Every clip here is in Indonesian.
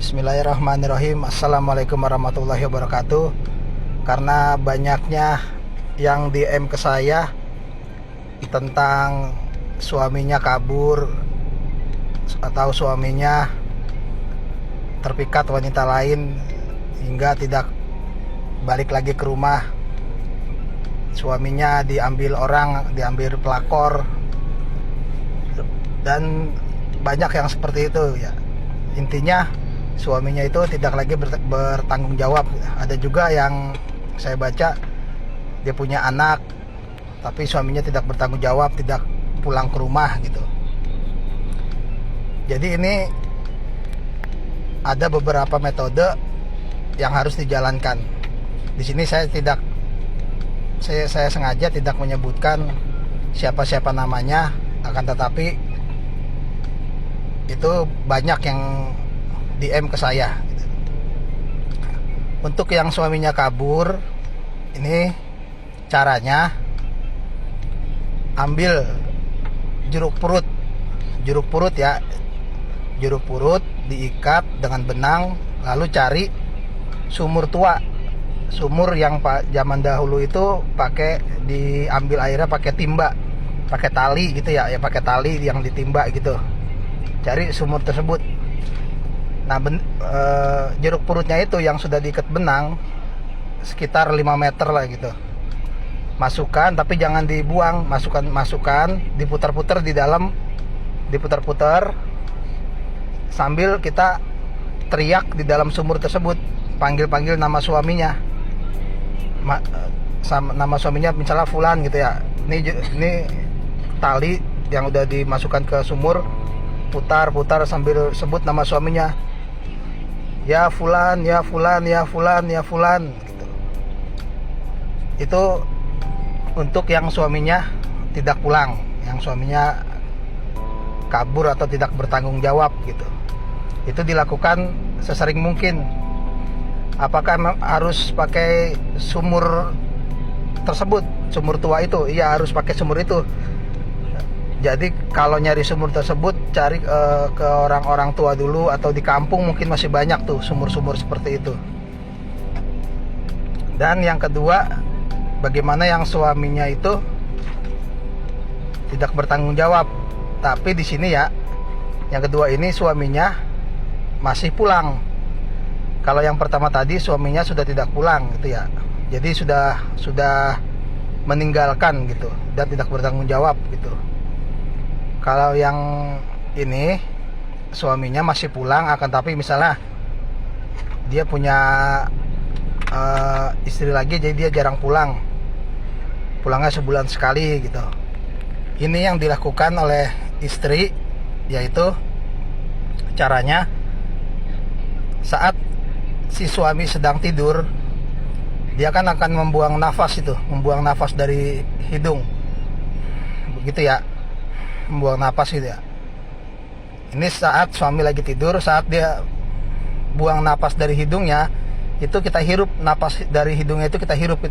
Bismillahirrahmanirrahim. Assalamualaikum warahmatullahi wabarakatuh. Karena banyaknya yang DM ke saya tentang suaminya kabur atau suaminya terpikat wanita lain hingga tidak balik lagi ke rumah, suaminya diambil orang, diambil pelakor, dan banyak yang seperti itu ya. Intinya suaminya itu tidak lagi bertanggung jawab. Ada juga yang saya baca dia punya anak tapi suaminya tidak bertanggung jawab, tidak pulang ke rumah gitu. Jadi ini ada beberapa metode yang harus dijalankan. Di sini saya sengaja tidak menyebutkan siapa-siapa namanya, akan tetapi itu banyak yang DM ke saya. Untuk yang suaminya kabur, ini caranya ambil jeruk purut ya, jeruk purut diikat dengan benang, lalu cari sumur tua, sumur yang zaman dahulu itu pakai diambil airnya pakai timba, pakai tali gitu ya, pakai tali yang ditimba gitu. Cari sumur tersebut. Nah, jeruk purutnya itu yang sudah diikat benang sekitar 5 meter lah gitu. Masukkan, tapi jangan dibuang. Masukkan, diputar-putar di dalam, diputar-putar sambil kita teriak di dalam sumur tersebut, panggil-panggil nama suaminya. Nama suaminya misalnya Fulan gitu ya. Ini tali yang udah dimasukkan ke sumur, putar-putar sambil sebut nama suaminya. Ya Fulan, ya Fulan, ya Fulan, ya Fulan gitu. Itu untuk yang suaminya tidak pulang, yang suaminya kabur atau tidak bertanggung jawab gitu. Itu dilakukan sesering mungkin. Apakah harus pakai sumur tersebut, sumur tua itu? Iya, harus pakai sumur itu. Jadi kalau nyari sumur tersebut, cari ke orang-orang tua dulu, atau di kampung mungkin masih banyak tuh sumur-sumur seperti itu. Dan yang kedua, bagaimana yang suaminya itu tidak bertanggung jawab, tapi di sini ya, yang kedua ini suaminya masih pulang. Kalau yang pertama tadi suaminya sudah tidak pulang gitu ya, jadi sudah meninggalkan gitu dan tidak bertanggung jawab gitu. Kalau yang ini suaminya masih pulang, akan tapi misalnya dia punya istri lagi, jadi dia jarang pulang, pulangnya sebulan sekali gitu. Ini yang dilakukan oleh istri, yaitu caranya saat si suami sedang tidur, dia kan akan membuang nafas dari hidung begitu ya, membuang napas gitu ya. Ini saat suami lagi tidur, saat dia buang napas dari hidungnya, itu kita hirup napas dari hidungnya, itu kita hirup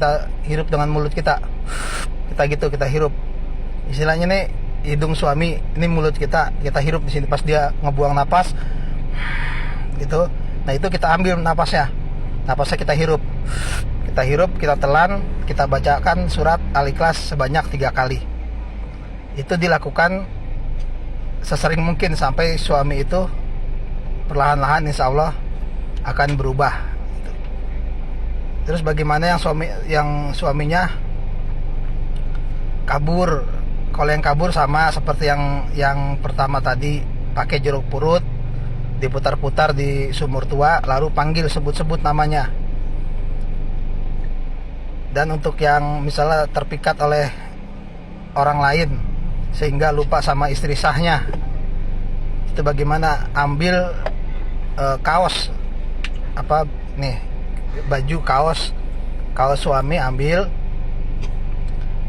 dengan mulut kita kita hirup. Istilahnya nih, hidung suami, ini mulut kita hirup di sini pas dia ngebuang napas gitu. Nah, itu kita ambil napasnya kita hirup, kita telan, kita bacakan surat Al-Ikhlas sebanyak 3 kali. Itu dilakukan sesering mungkin sampai suami itu perlahan-lahan insya Allah akan berubah. Terus bagaimana yang suaminya kabur? Kalau yang kabur sama seperti yang pertama tadi, pakai jeruk purut, diputar-putar di sumur tua, lalu panggil, sebut-sebut namanya. Dan untuk yang misalnya terpikat oleh orang lain sehingga lupa sama istri sahnya, itu bagaimana? Ambil kaos, baju kaos suami ambil,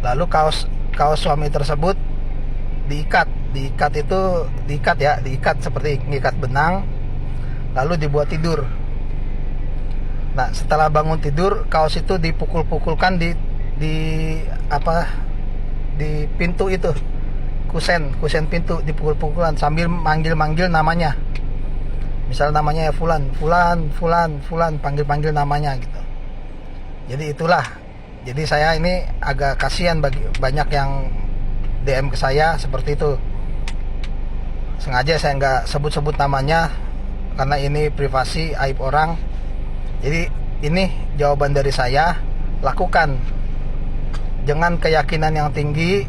lalu kaos suami tersebut diikat seperti ngikat benang, lalu dibuat tidur. Nah, setelah bangun tidur, kaos itu dipukul-pukulkan di pintu itu, kusen pintu dipukul-pukulan sambil manggil-manggil namanya. Misal namanya ya Fulan, panggil-panggil namanya gitu. Jadi itulah. Jadi saya ini agak kasihan bagi banyak yang DM ke saya seperti itu. Sengaja saya nggak sebut-sebut namanya karena ini privasi, aib orang. Jadi ini jawaban dari saya, lakukan dengan keyakinan yang tinggi,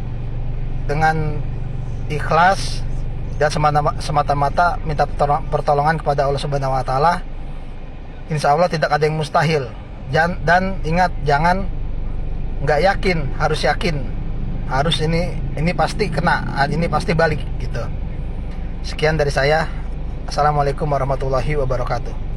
dengan ikhlas, dan semata-mata minta pertolongan kepada Allah Subhanahu wa taala. Insya Allah tidak ada yang mustahil. Dan ingat, jangan nggak yakin, harus yakin. Harus ini pasti kena, ini pasti balik gitu. Sekian dari saya. Assalamualaikum warahmatullahi wabarakatuh.